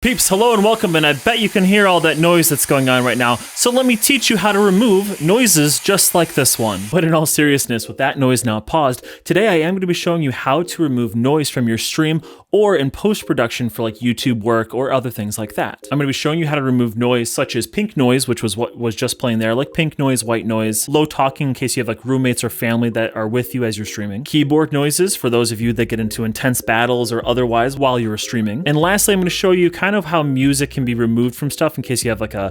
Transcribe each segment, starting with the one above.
Peeps, hello and welcome, and I bet you can hear all that noise that's going on right now, so let me teach you how to remove noises just like this one. But in all seriousness, with that noise now paused, today I am going to be showing you how to remove noise from your stream or in post-production for like YouTube work or other things like that. I'm going to be showing you how to remove noise such as pink noise, which was what was just playing there, like pink noise, white noise, low talking in case you have like roommates or family that are with you as you're streaming, keyboard noises for those of you that get into intense battles or otherwise while you're streaming, and lastly I'm going to show you kind of how music can be removed from stuff in case you have like a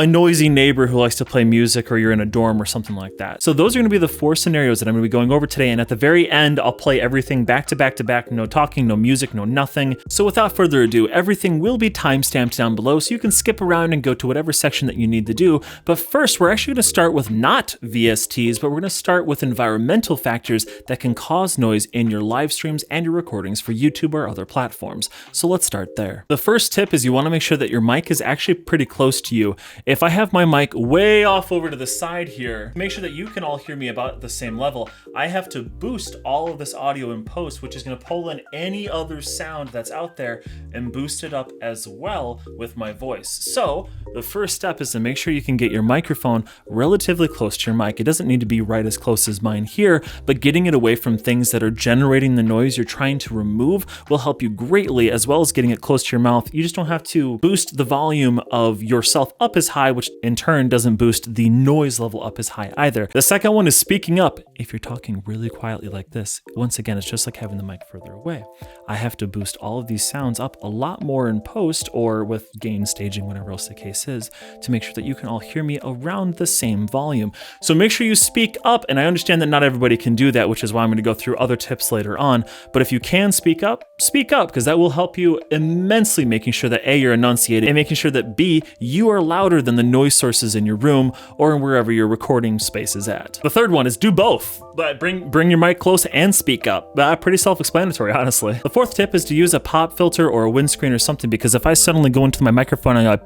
noisy neighbor who likes to play music or you're in a dorm or something like that. So those are going to be the 4 scenarios that I'm going to be going over today, and at the very end I'll play everything back to back to back, no talking, no music, no nothing. So without further ado, everything will be timestamped down below so you can skip around and go to whatever section that you need to do. But first we're actually going to start with not VSTs, but we're going to start with environmental factors that can cause noise in your live streams and your recordings for YouTube or other platforms. So let's start there. The first tip is you want to make sure that your mic is actually pretty close to you. If I have my mic way off over to the side here, to make sure that you can all hear me about the same level, I have to boost all of this audio in post, which is going to pull in any other sound that's out there and boost it up as well with my voice. So the first step is to make sure you can get your microphone relatively close to your mic. It doesn't need to be right as close as mine here, but getting it away from things that are generating the noise you're trying to remove will help you greatly, as well as getting it close to your mouth. You just don't have to boost the volume of yourself up as high, which in turn doesn't boost the noise level up as high either. The second one is speaking up. If you're talking really quietly like this, once again, it's just like having the mic further away. I have to boost all of these sounds up a lot more in post or with gain staging, whatever else the case is, to make sure that you can all hear me around the same volume. So make sure you speak up, and I understand that not everybody can do that, which is why I'm going to go through other tips later on. But if you can speak up, because that will help you immensely, making sure that A, you're enunciating, and making sure that B, you are louder than the noise sources in your room or wherever your recording space is at. The third one is do both, but bring your mic close and speak up. Pretty self-explanatory, honestly. The fourth tip is to use a pop filter or a windscreen or something, because if I suddenly go into my microphone and I go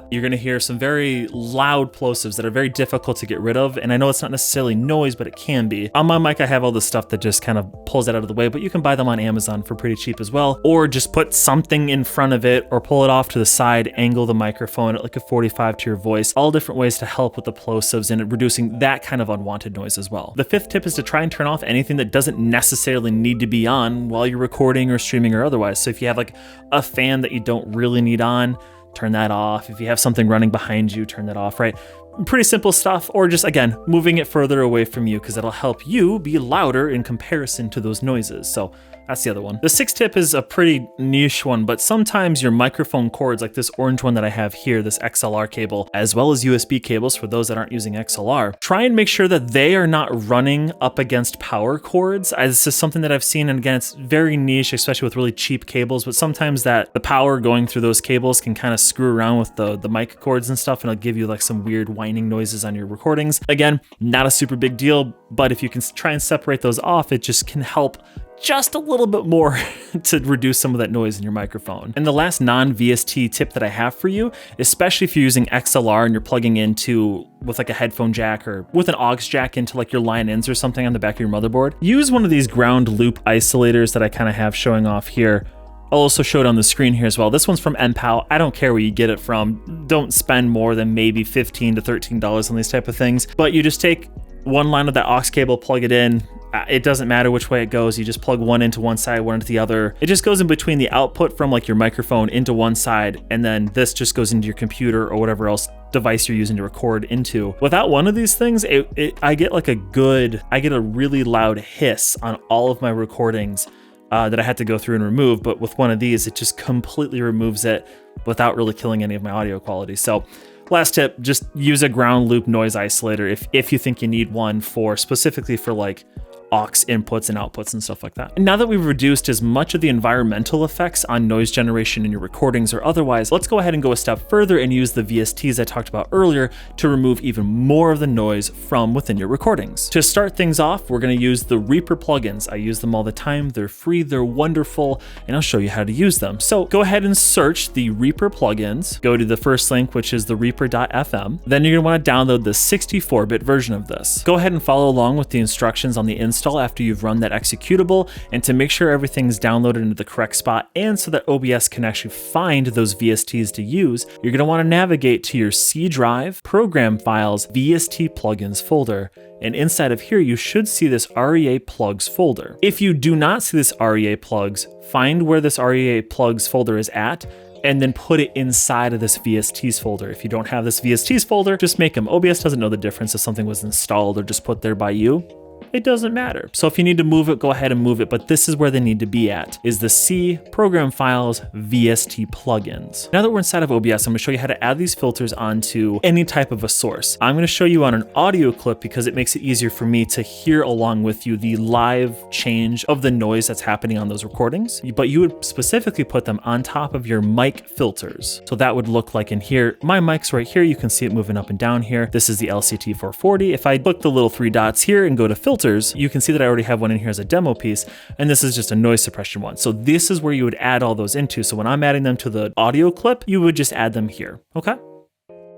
you're going to hear some very loud plosives that are very difficult to get rid of. And I know it's not necessarily noise, but it can be. On my mic, I have all this stuff that just kind of pulls that out of the way, but you can buy them on Amazon for pretty cheap as well. Or just put something in front of it or pull it off to the side, angle the microphone at like a 45 to your voice. All different ways to help with the plosives and reducing that kind of unwanted noise as well. The fifth tip is to try and turn off anything that doesn't necessarily need to be on while you're recording or streaming or otherwise. So if you have like a fan that you don't really need on, turn that off. If you have something running behind you, turn that off, right? Pretty simple stuff, or just, again, moving it further away from you because it'll help you be louder in comparison to those noises. So that's the other one. The sixth tip is a pretty niche one, but sometimes your microphone cords, like this orange one that I have here, this XLR cable, as well as USB cables for those that aren't using XLR, try and make sure that they are not running up against power cords. This is something that I've seen, and again, it's very niche, especially with really cheap cables, but sometimes that the power going through those cables can kind of screw around with the mic cords and stuff, and it'll give you like some weird whining noises on your recordings. Again, not a super big deal, but if you can try and separate those off, it just can help just a little bit more to reduce some of that noise in your microphone. And the last non-VST tip that I have for you, especially if you're using XLR and you're plugging into with like a headphone jack or with an aux jack into like your line ins or something on the back of your motherboard, use one of these ground loop isolators that I kind of have showing off here. I'll also show it on the screen here as well. This one's from NPow. I don't care where you get it from. Don't spend more than maybe $15 to $13 on these type of things, but you just take one line of that aux cable, plug it in. It doesn't matter which way it goes. You just plug one into one side, one into the other. It just goes in between the output from like your microphone into one side, and then this just goes into your computer or whatever else device you're using to record into. Without one of these things, I get a really loud hiss on all of my recordings that I had to go through and remove. But with one of these, it just completely removes it without really killing any of my audio quality. So last tip, just use a ground loop noise isolator if you think you need one specifically for like aux inputs and outputs and stuff like that. And now that we've reduced as much of the environmental effects on noise generation in your recordings or otherwise, let's go ahead and go a step further and use the VSTs I talked about earlier to remove even more of the noise from within your recordings. To start things off, we're going to use the ReaPlugs plugins. I use them all the time. They're free, they're wonderful, and I'll show you how to use them. So go ahead and search the ReaPlugs plugins. Go to the first link, which is the ReaFIR.fm. Then you're going to want to download the 64-bit version of this. Go ahead and follow along with the instructions on the inside install after you've run that executable, and to make sure everything's downloaded into the correct spot, and so that OBS can actually find those VSTs to use, you're going to want to navigate to your C drive, Program Files, VST Plugins folder. And inside of here, you should see this REAPlugs folder. If you do not see this REAPlugs, find where this REAPlugs folder is at, and then put it inside of this VSTs folder. If you don't have this VSTs folder, just make them. OBS doesn't know the difference if something was installed or just put there by you. It doesn't matter. So if you need to move it, go ahead and move it, but this is where they need to be at, is the C, Program Files, VST Plugins. Now that we're inside of OBS, I'm gonna show you how to add these filters onto any type of a source. I'm gonna show you on an audio clip because it makes it easier for me to hear along with you the live change of the noise that's happening on those recordings, but you would specifically put them on top of your mic filters. So that would look like in here, my mic's right here, you can see it moving up and down here. This is the LCT 440. If I click the little 3 dots here and go to filters, you can see that I already have one in here as a demo piece, and this is just a noise suppression one. So this is where you would add all those into. So when I'm adding them to the audio clip, you would just add them here, okay?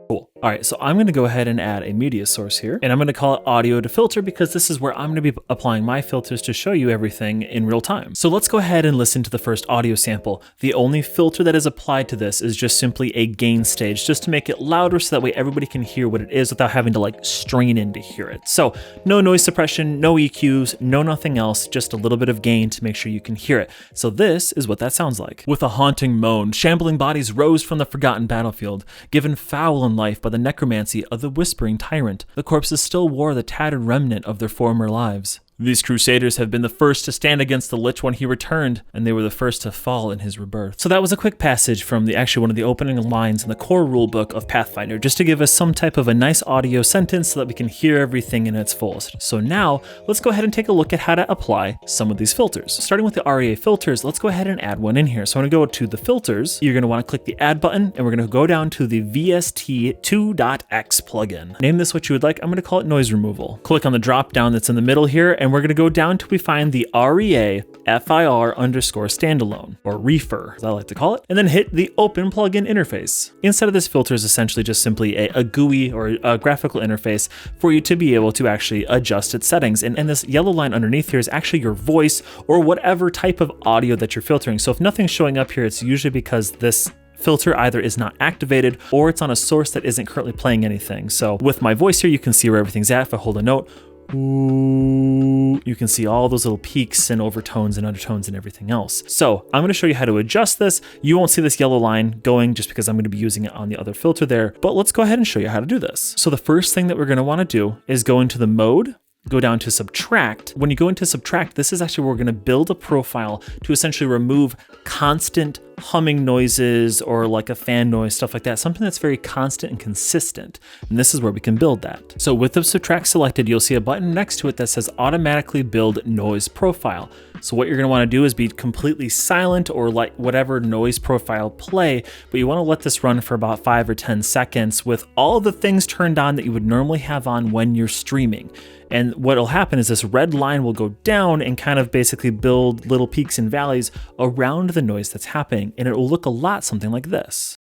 Cool. All right, so I'm gonna go ahead and add a media source here, and I'm gonna call it audio to filter because this is where I'm gonna be applying my filters to show you everything in real time. So let's go ahead and listen to the first audio sample. The only filter that is applied to this is just simply a gain stage, just to make it louder so that way everybody can hear what it is without having to like strain in to hear it. So no noise suppression, no EQs, no nothing else, just a little bit of gain to make sure you can hear it. So this is what that sounds like. With a haunting moan, shambling bodies rose from the forgotten battlefield, given foul in life by the necromancy of the whispering tyrant. The corpses still wore the tattered remnant of their former lives. These crusaders have been the first to stand against the Lich when he returned, and they were the first to fall in his rebirth. So that was a quick passage from actually one of the opening lines in the core rulebook of Pathfinder, just to give us some type of a nice audio sentence so that we can hear everything in its fullest. So now, let's go ahead and take a look at how to apply some of these filters. Starting with the REA filters, let's go ahead and add one in here. So I'm gonna go to the filters, you're gonna wanna click the add button, and we're gonna go down to the VST2.x plugin. Name this what you would like, I'm gonna call it noise removal. Click on the drop down that's in the middle here, and we're gonna go down till we find the REAFIR underscore standalone, or ReaFIR, as I like to call it, and then hit the open plugin interface. Inside of this filter is essentially just simply a GUI or a graphical interface for you to be able to actually adjust its settings. And this yellow line underneath here is actually your voice or whatever type of audio that you're filtering. So if nothing's showing up here, it's usually because this filter either is not activated or it's on a source that isn't currently playing anything. So with my voice here, you can see where everything's at. If I hold a note, ooh, you can see all those little peaks and overtones and undertones and everything else. So I'm gonna show you how to adjust this. You won't see this yellow line going just because I'm gonna be using it on the other filter there, but let's go ahead and show you how to do this. So the first thing that we're gonna wanna do is go into the mode, go down to subtract. When you go into subtract, this is actually where we're gonna build a profile to essentially remove constant humming noises or like a fan noise, stuff like that, something that's very constant and consistent. And this is where we can build that. So with the subtract selected, you'll see a button next to it that says automatically build noise profile. So what you're gonna wanna do is be completely silent or let whatever noise profile play, but you wanna let this run for about 5 or 10 seconds with all the things turned on that you would normally have on when you're streaming. And what'll happen is this red line will go down and kind of basically build little peaks and valleys around the noise that's happening. And it will look a lot something like this.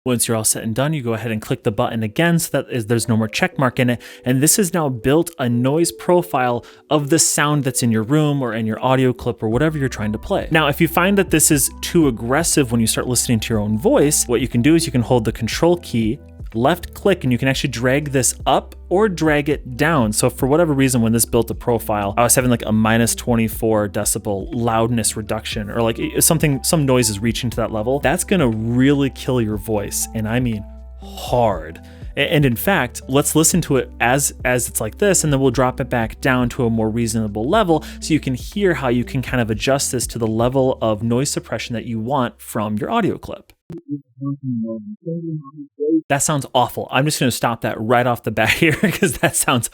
Once you're all set and done, you go ahead and click the button again so that there's no more check mark in it. And this has now built a noise profile of the sound that's in your room or in your audio clip or whatever you're trying to play. Now, if you find that this is too aggressive when you start listening to your own voice, what you can do is you can hold the control key, left click, and you can actually drag this up or drag it down. So for whatever reason, when this built a profile, I was having like a -24 decibel loudness reduction, or like some noise is reaching to that level. That's gonna really kill your voice, and I mean hard. And in fact, let's listen to it as it's like this, and then we'll drop it back down to a more reasonable level so you can hear how you can kind of adjust this to the level of noise suppression that you want from your audio clip. That sounds awful. I'm just gonna stop that right off the bat here because that sounds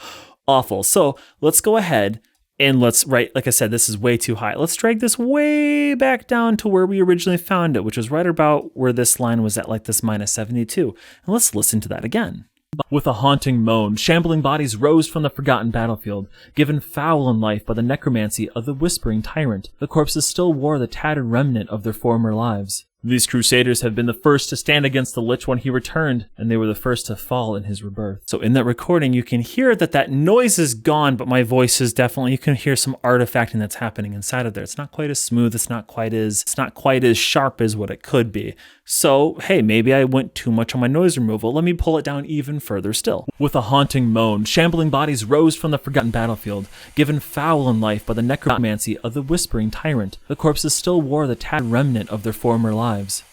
awful. So let's go ahead and like I said, this is way too high. Let's drag this way back down to where we originally found it, which was right about where this line was at, like this -72. And let's listen to that again. With a haunting moan, shambling bodies rose from the forgotten battlefield, given foul in life by the necromancy of the whispering tyrant. The corpses still wore the tattered remnant of their former lives. These crusaders have been the first to stand against the Lich when he returned, and they were the first to fall in his rebirth. So in that recording, you can hear that noise is gone, but my voice is definitely, you can hear some artifacting that's happening inside of there. It's not quite as smooth, it's not quite as sharp as what it could be. So, hey, maybe I went too much on my noise removal. Let me pull it down even further still. With a haunting moan, shambling bodies rose from the forgotten battlefield, given foul in life by the necromancy of the whispering tyrant. The corpses still wore the tattered remnant of their former lives.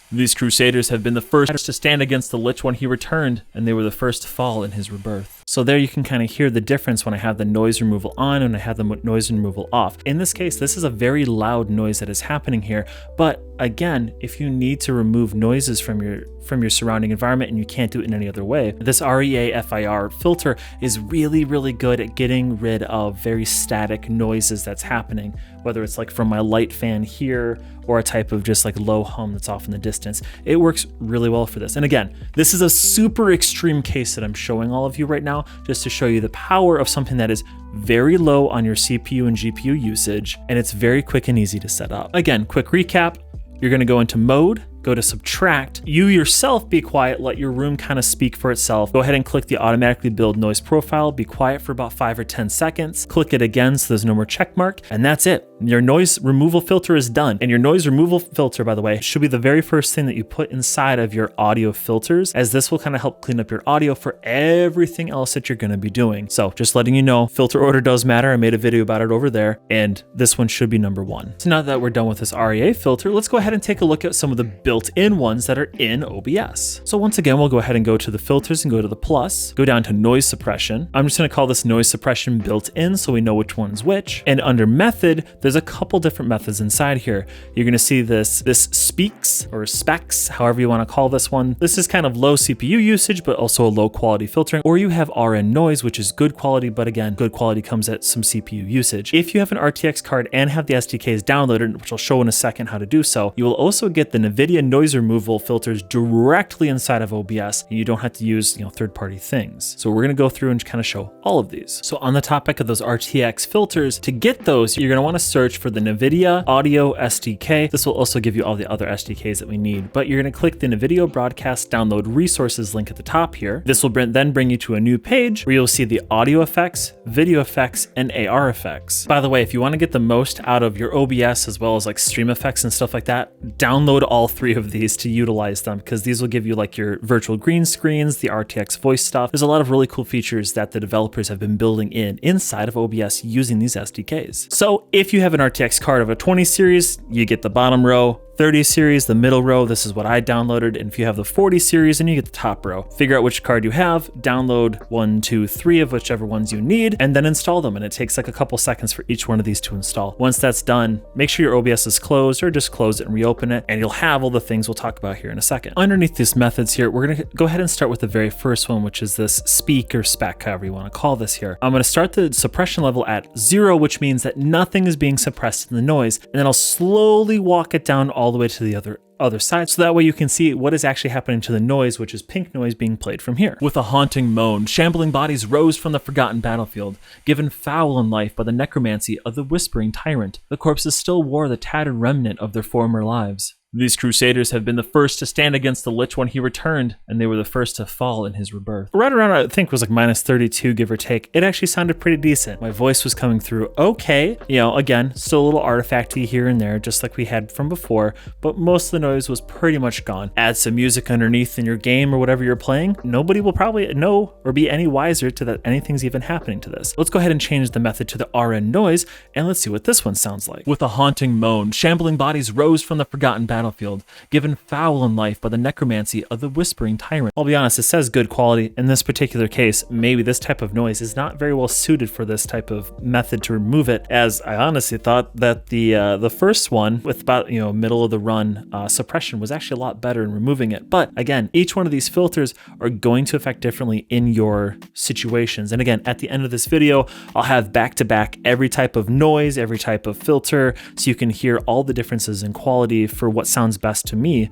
These crusaders have been the first to stand against the Lich when he returned, and they were the first to fall in his rebirth. So there you can kind of hear the difference when I have the noise removal on and I have the noise removal off. In this case, this is a very loud noise that is happening here, but again, if you need to remove noises from your surrounding environment and you can't do it in any other way, this ReaFIR filter is really, really good at getting rid of very static noises that's happening, whether it's like from my light fan here or a type of just like low hum that's off in the distance. It works really well for this. And again, this is a super extreme case that I'm showing all of you right now, just to show you the power of something that is very low on your CPU and GPU usage, and it's very quick and easy to set up. Again, quick recap, you're gonna go into mode, go to subtract, you yourself be quiet, let your room kind of speak for itself. Go ahead and click the automatically build noise profile, be quiet for about 5 or 10 seconds, click it again so there's no more check mark, and that's it. Your noise removal filter is done. And your noise removal filter, by the way, should be the very first thing that you put inside of your audio filters, as this will kind of help clean up your audio for everything else that you're gonna be doing. So just letting you know, filter order does matter. I made a video about it over there, and this one should be number 1. So now that we're done with this REA filter, let's go ahead and take a look at some of the built-in ones that are in OBS. So once again, we'll go ahead and go to the filters and go to the plus, go down to noise suppression. I'm just gonna call this noise suppression built in so we know which one's which. And under method, there's a couple different methods inside here. You're gonna see this Speex or Specs, however you wanna call this one. This is kind of low CPU usage, but also a low quality filtering. Or you have RNNoise, which is good quality, but again, good quality comes at some CPU usage. If you have an RTX card and have the SDKs downloaded, which I'll show in a second how to do so, you will also get the NVIDIA noise removal filters directly inside of OBS. You don't have to use, third-party things. So we're gonna go through and kind of show all of these. So on the topic of those RTX filters, to get those, you're gonna wanna search for the NVIDIA Audio SDK. This will also give you all the other SDKs that we need, but you're gonna click the NVIDIA Broadcast Download Resources link at the top here. This will then bring you to a new page where you'll see the audio effects, video effects, and AR effects. By the way, if you wanna get the most out of your OBS as well as like stream effects and stuff like that, download all 3 of these to utilize them, because these will give you like your virtual green screens, the RTX voice stuff. There's a lot of really cool features that the developers have been building inside of OBS using these SDKs. So if you have an RTX card of a 20 series, you get the bottom row. 30 series, the middle row, this is what I downloaded. And if you have the 40 series, then you get the top row. Figure out which card you have, download 1, 2, 3 of whichever ones you need, and then install them. And it takes like a couple seconds for each one of these to install. Once that's done, make sure your OBS is closed, or just close it and reopen it, and you'll have all the things we'll talk about here in a second. Underneath these methods here, we're gonna go ahead and start with the very first one, which is this Speak or Spec, however you wanna call this here. I'm gonna start the suppression level at 0, which means that nothing is being suppressed in the noise, and then I'll slowly walk it down all the way to the other side, so that way you can see what is actually happening to the noise, which is pink noise being played from here. With a haunting moan, shambling bodies rose from the forgotten battlefield, given foul in life by the necromancy of the whispering tyrant. The corpses still wore the tattered remnant of their former lives. These crusaders have been the first to stand against the Lich when he returned, and they were the first to fall in his rebirth. Right around, I think it was like -32, give or take. It actually sounded pretty decent. My voice was coming through okay. Again, still a little artifacty here and there, just like we had from before, but most of the noise was pretty much gone. Add some music underneath in your game or whatever you're playing. Nobody will probably know or be any wiser to that anything's even happening to this. Let's go ahead and change the method to the RNNoise, and let's see what this one sounds like. With a haunting moan, shambling bodies rose from the forgotten battlefield, given foul in life by the necromancy of the whispering tyrant. I'll be honest, it says good quality. In this particular case, maybe this type of noise is not very well suited for this type of method to remove it, as I honestly thought that the first one with about middle of the run suppression was actually a lot better in removing it. But again, each one of these filters are going to affect differently in your situations. And again, at the end of this video, I'll have back-to-back every type of noise, every type of filter, so you can hear all the differences in quality for what sounds best to me.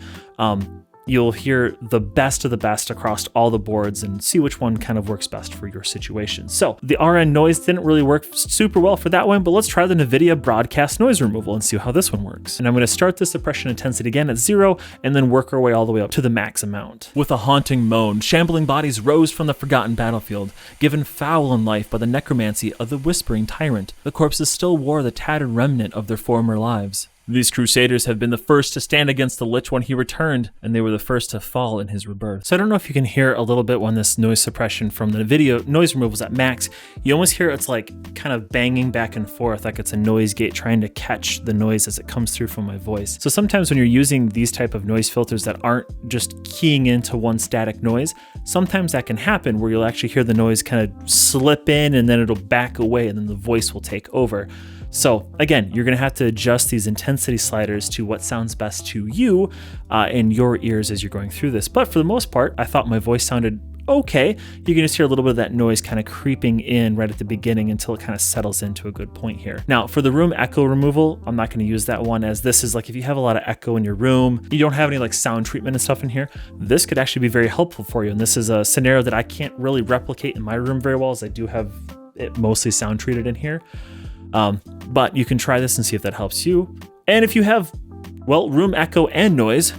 you'll hear the best of the best across all the boards and see which one kind of works best for your situation. So the RNNoise didn't really work super well for that one, but let's try the NVIDIA broadcast noise removal and see how this one works. And I'm going to start the suppression intensity again at 0 and then work our way all the way up to the max amount. With a haunting moan, shambling bodies rose from the forgotten battlefield, given foul in life by the necromancy of the whispering tyrant. The corpses still wore the tattered remnant of their former lives. These crusaders have been the first to stand against the Lich when he returned, and they were the first to fall in his rebirth. So I don't know if you can hear a little bit when this noise suppression from the NVIDIA noise removal is at max. You almost hear it's like kind of banging back and forth, like it's a noise gate trying to catch the noise as it comes through from my voice. So sometimes when you're using these type of noise filters that aren't just keying into one static noise, sometimes that can happen where you'll actually hear the noise kind of slip in and then it'll back away and then the voice will take over. So again, you're gonna have to adjust these intensity sliders to what sounds best to you in your ears as you're going through this. But for the most part, I thought my voice sounded okay. You can just hear a little bit of that noise kind of creeping in right at the beginning until it kind of settles into a good point here. Now for the room echo removal, I'm not gonna use that one, as this is like if you have a lot of echo in your room, you don't have any like sound treatment and stuff in here, this could actually be very helpful for you. And this is a scenario that I can't really replicate in my room very well, as I do have it mostly sound treated in here. But you can try this and see if that helps you. And if you have, well, room echo and noise,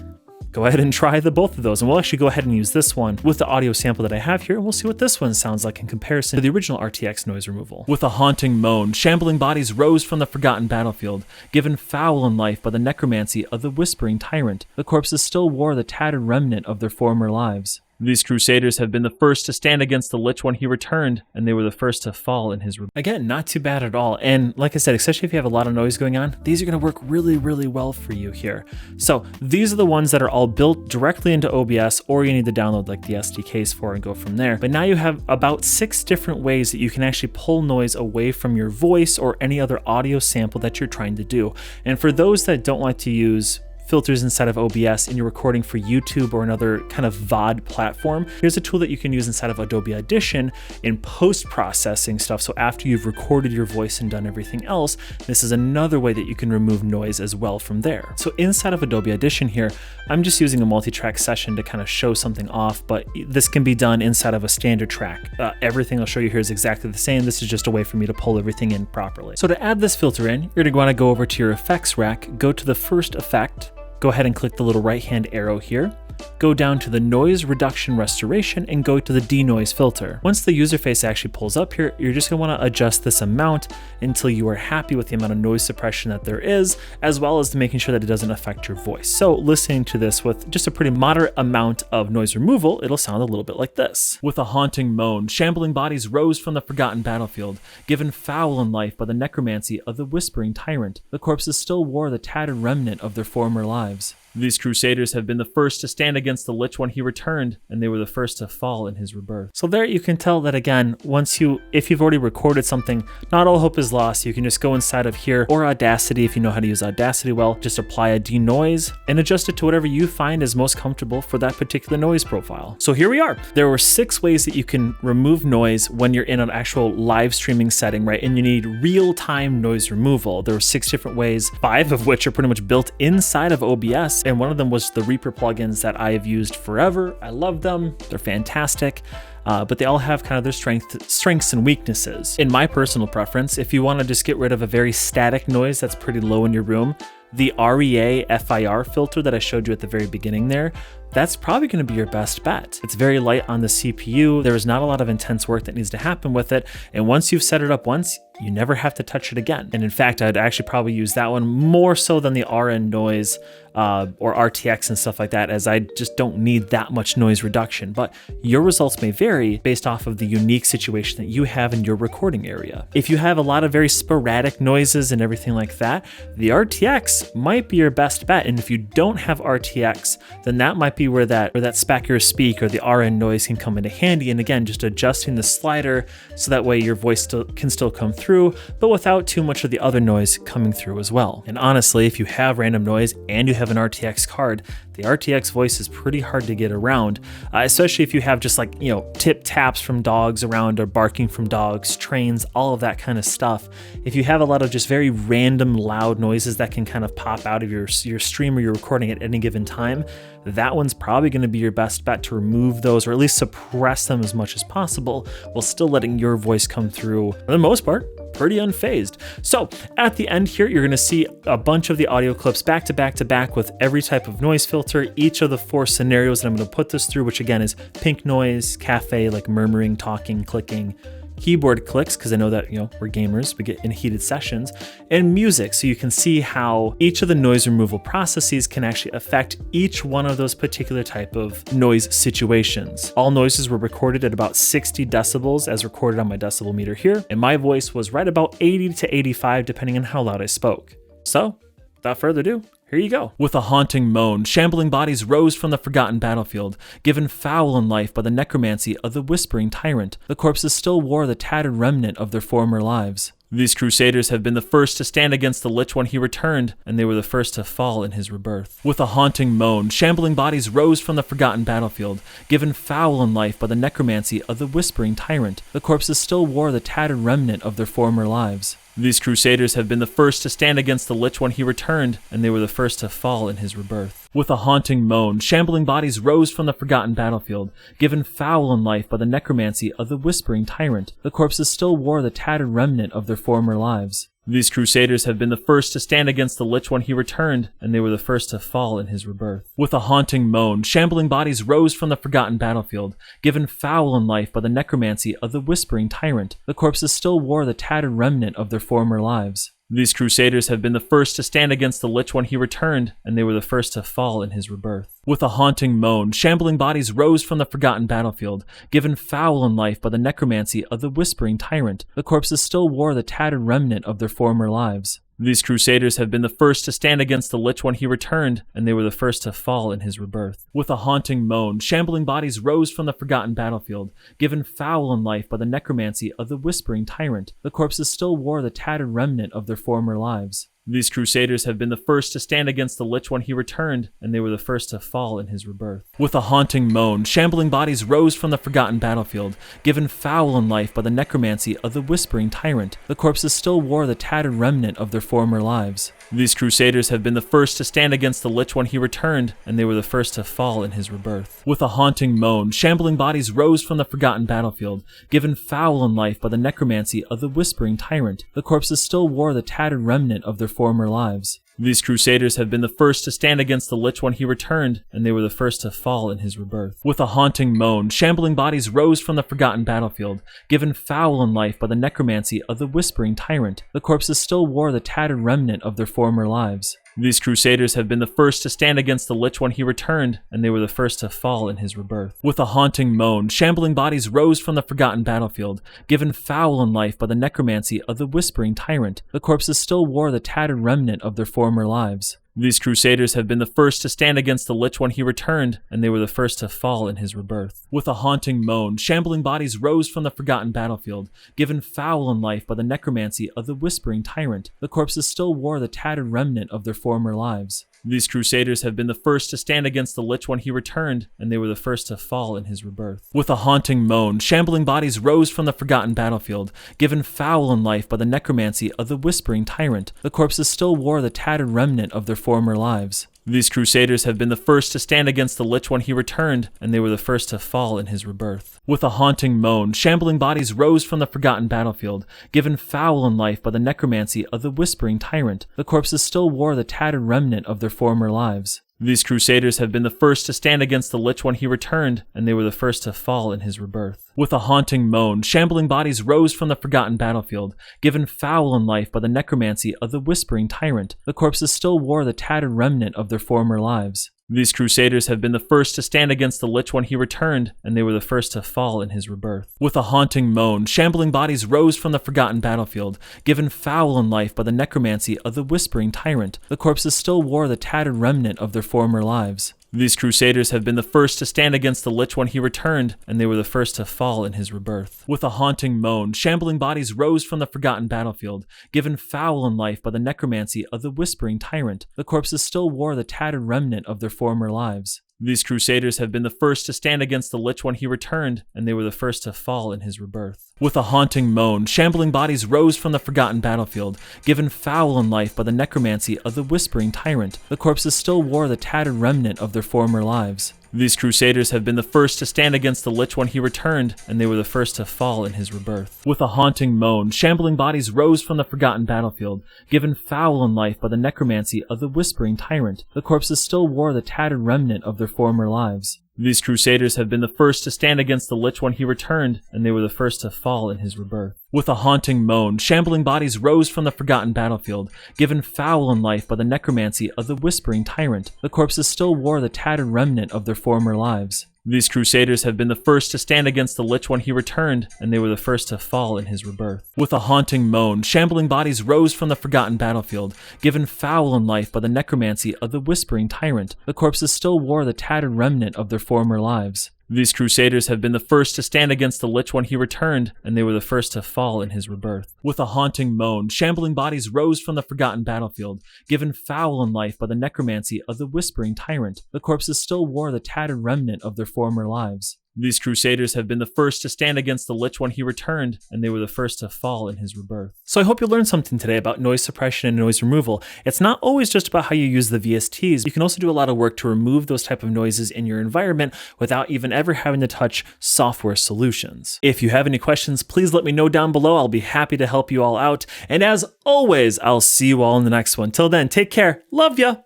go ahead and try both of those. And we'll actually go ahead and use this one with the audio sample that I have here, and we'll see what this one sounds like in comparison to the original RTX noise removal. With a haunting moan, shambling bodies rose from the forgotten battlefield, given foul in life by the necromancy of the whispering tyrant. The corpses still wore the tattered remnant of their former lives. These crusaders have been the first to stand against the Lich when he returned, and they were the first to fall in his rebirth. Again, not too bad at all. And like I said, especially if you have a lot of noise going on, these are going to work really, really well for you here. So these are the ones that are all built directly into OBS, or you need to download like the SDKs for and go from there. But now you have about 6 different ways that you can actually pull noise away from your voice or any other audio sample that you're trying to do. And for those that don't like to use filters inside of OBS and you're recording for YouTube or another kind of VOD platform, here's a tool that you can use inside of Adobe Audition in post-processing stuff. So after you've recorded your voice and done everything else, this is another way that you can remove noise as well from there. So inside of Adobe Audition here, I'm just using a multi-track session to kind of show something off, but this can be done inside of a standard track. Everything I'll show you here is exactly the same. This is just a way for me to pull everything in properly. So to add this filter in, you're gonna want to go over to your effects rack, go to the first effect, go ahead and click the little right-hand arrow here, go down to the noise reduction restoration and go to the DeNoise filter. Once the user face actually pulls up here, you're just gonna wanna adjust this amount until you are happy with the amount of noise suppression that there is, as well as making sure that it doesn't affect your voice. So listening to this with just a pretty moderate amount of noise removal, it'll sound a little bit like this. With a haunting moan, shambling bodies rose from the forgotten battlefield, given foul in life by the necromancy of the whispering tyrant. The corpses still wore the tattered remnant of their former lives. These crusaders have been the first to stand against the Lich when he returned, and they were the first to fall in his rebirth. So there you can tell that again, if you've already recorded something, not all hope is lost. You can just go inside of here, or Audacity if you know how to use Audacity well, just apply a DeNoise and adjust it to whatever you find is most comfortable for that particular noise profile. So here we are. There were 6 ways that you can remove noise when you're in an actual live streaming setting, right? And you need real-time noise removal. There were 6 different ways, 5 of which are pretty much built inside of OBS. And one of them was the ReaPlugs plugins that I have used forever. I love them. They're fantastic. But they all have kind of their strengths and weaknesses. In my personal preference, if you want to just get rid of a very static noise that's pretty low in your room, the ReaFIR filter that I showed you at the very beginning there, that's probably going to be your best bet. It's very light on the CPU. There is not a lot of intense work that needs to happen with it. And once you've set it up once, you never have to touch it again. And in fact, I'd actually probably use that one more so than the RNNoise or RTX and stuff like that, as I just don't need that much noise reduction. But your results may vary based off of the unique situation that you have in your recording area. If you have a lot of very sporadic noises and everything like that, the RTX might be your best bet. And if you don't have RTX, then that might be where that Speaker Speak or the RNNoise can come into handy. And again, just adjusting the slider so that way your voice can still come through, but without too much of the other noise coming through as well. And honestly, if you have random noise and you have have an RTX card, the RTX voice is pretty hard to get around, especially if you have just like, tip taps from dogs around or barking from dogs, trains, all of that kind of stuff. If you have a lot of just very random loud noises that can kind of pop out of your stream or your recording at any given time, that one's probably going to be your best bet to remove those or at least suppress them as much as possible while still letting your voice come through, for the most part, pretty unfazed. So at the end here, you're going to see a bunch of the audio clips back to back to back with every type of noise filter, each of the 4 scenarios that I'm going to put this through, which again is pink noise, cafe, like murmuring, talking, clicking, keyboard clicks, because I know that, we're gamers, we get in heated sessions, and music, so you can see how each of the noise removal processes can actually affect each one of those particular type of noise situations. All noises were recorded at about 60 decibels as recorded on my decibel meter here, and my voice was right about 80 to 85 depending on how loud I spoke. So, without further ado, here you go. With a haunting moan, shambling bodies rose from the forgotten battlefield, given foul in life by the necromancy of the whispering tyrant. The corpses still wore the tattered remnant of their former lives. These crusaders have been the first to stand against the Lich when he returned, and they were the first to fall in his rebirth. With a haunting moan, shambling bodies rose from the forgotten battlefield, given foul in life by the necromancy of the whispering tyrant. The corpses still wore the tattered remnant of their former lives. These crusaders have been the first to stand against the Lich when he returned, and they were the first to fall in his rebirth. With a haunting moan, shambling bodies rose from the forgotten battlefield, given foul in life by the necromancy of the whispering tyrant. The corpses still wore the tattered remnant of their former lives. These crusaders have been the first to stand against the Lich when he returned, and they were the first to fall in his rebirth. With a haunting moan, shambling bodies rose from the forgotten battlefield, given foul in life by the necromancy of the whispering tyrant. The corpses still wore the tattered remnant of their former lives. These crusaders have been the first to stand against the Lich when he returned, and they were the first to fall in his rebirth. With a haunting moan, shambling bodies rose from the forgotten battlefield, given foul in life by the necromancy of the whispering tyrant. The corpses still wore the tattered remnant of their former lives. These crusaders have been the first to stand against the Lich when he returned, and they were the first to fall in his rebirth. With a haunting moan, shambling bodies rose from the forgotten battlefield, given foul in life by the necromancy of the whispering tyrant. The corpses still wore the tattered remnant of their former lives. These crusaders have been the first to stand against the Lich when he returned, and they were the first to fall in his rebirth. With a haunting moan, shambling bodies rose from the forgotten battlefield, given foul in life by the necromancy of the whispering tyrant. The corpses still wore the tattered remnant of their former lives. These crusaders have been the first to stand against the Lich when he returned, and they were the first to fall in his rebirth. With a haunting moan, shambling bodies rose from the forgotten battlefield, given foul in life by the necromancy of the whispering tyrant. The corpses still wore the tattered remnant of their former lives. These crusaders have been the first to stand against the Lich when he returned, and they were the first to fall in his rebirth. With a haunting moan, shambling bodies rose from the forgotten battlefield, given foul in life by the necromancy of the whispering tyrant. The corpses still wore the tattered remnant of their former lives. These crusaders have been the first to stand against the Lich when he returned, and they were the first to fall in his rebirth. With a haunting moan, shambling bodies rose from the forgotten battlefield, given foul in life by the necromancy of the whispering tyrant. The corpses still wore the tattered remnant of their former lives. These crusaders have been the first to stand against the Lich when he returned, and they were the first to fall in his rebirth. With a haunting moan, shambling bodies rose from the forgotten battlefield, given foul in life by the necromancy of the whispering tyrant. The corpses still wore the tattered remnant of their former lives. These crusaders have been the first to stand against the Lich when he returned, and they were the first to fall in his rebirth. With a haunting moan, shambling bodies rose from the forgotten battlefield, given foul in life by the necromancy of the whispering tyrant. The corpses still wore the tattered remnant of their former lives. These crusaders have been the first to stand against the Lich when he returned, and they were the first to fall in his rebirth. With a haunting moan, shambling bodies rose from the forgotten battlefield, given foul in life by the necromancy of the whispering tyrant. The corpses still wore the tattered remnant of their former lives. These crusaders have been the first to stand against the Lich when he returned, and they were the first to fall in his rebirth. With a haunting moan, shambling bodies rose from the forgotten battlefield, given foul in life by the necromancy of the whispering tyrant. The corpses still wore the tattered remnant of their former lives. These crusaders have been the first to stand against the Lich when he returned, and they were the first to fall in his rebirth. With a haunting moan, shambling bodies rose from the forgotten battlefield, given foul in life by the necromancy of the whispering tyrant. The corpses still wore the tattered remnant of their former lives. These crusaders have been the first to stand against the Lich when he returned, and they were the first to fall in his rebirth. With a haunting moan, shambling bodies rose from the forgotten battlefield, given foul in life by the necromancy of the whispering tyrant. The corpses still wore the tattered remnant of their former lives. These crusaders have been the first to stand against the Lich when he returned, and they were the first to fall in his rebirth. With a haunting moan, shambling bodies rose from the forgotten battlefield, given foul in life by the necromancy of the whispering tyrant. The corpses still wore the tattered remnant of their former lives. These crusaders have been the first to stand against the Lich when he returned, and they were the first to fall in his rebirth. With a haunting moan, shambling bodies rose from the forgotten battlefield, given foul in life by the necromancy of the whispering tyrant. The corpses still wore the tattered remnant of their former lives. These crusaders have been the first to stand against the Lich when he returned, and they were the first to fall in his rebirth. With a haunting moan, shambling bodies rose from the forgotten battlefield, given foul in life by the necromancy of the whispering tyrant. The corpses still wore the tattered remnant of their former lives. These crusaders have been the first to stand against the Lich when he returned, and they were the first to fall in his rebirth. With a haunting moan, shambling bodies rose from the forgotten battlefield, given foul in life by the necromancy of the whispering tyrant. The corpses still wore the tattered remnant of their former lives. These crusaders have been the first to stand against the Lich when he returned, and they were the first to fall in his rebirth. With a haunting moan, shambling bodies rose from the forgotten battlefield, given foul in life by the necromancy of the whispering tyrant. The corpses still wore the tattered remnant of their former lives. These crusaders have been the first to stand against the Lich when he returned, and they were the first to fall in his rebirth. So I hope you learned something today about noise suppression and noise removal. It's not always just about how you use the VSTs. You can also do a lot of work to remove those type of noises in your environment without even ever having to touch software solutions. If you have any questions, please let me know down below. I'll be happy to help you all out. And as always, I'll see you all in the next one. Till then, take care. Love ya.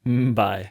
Bye.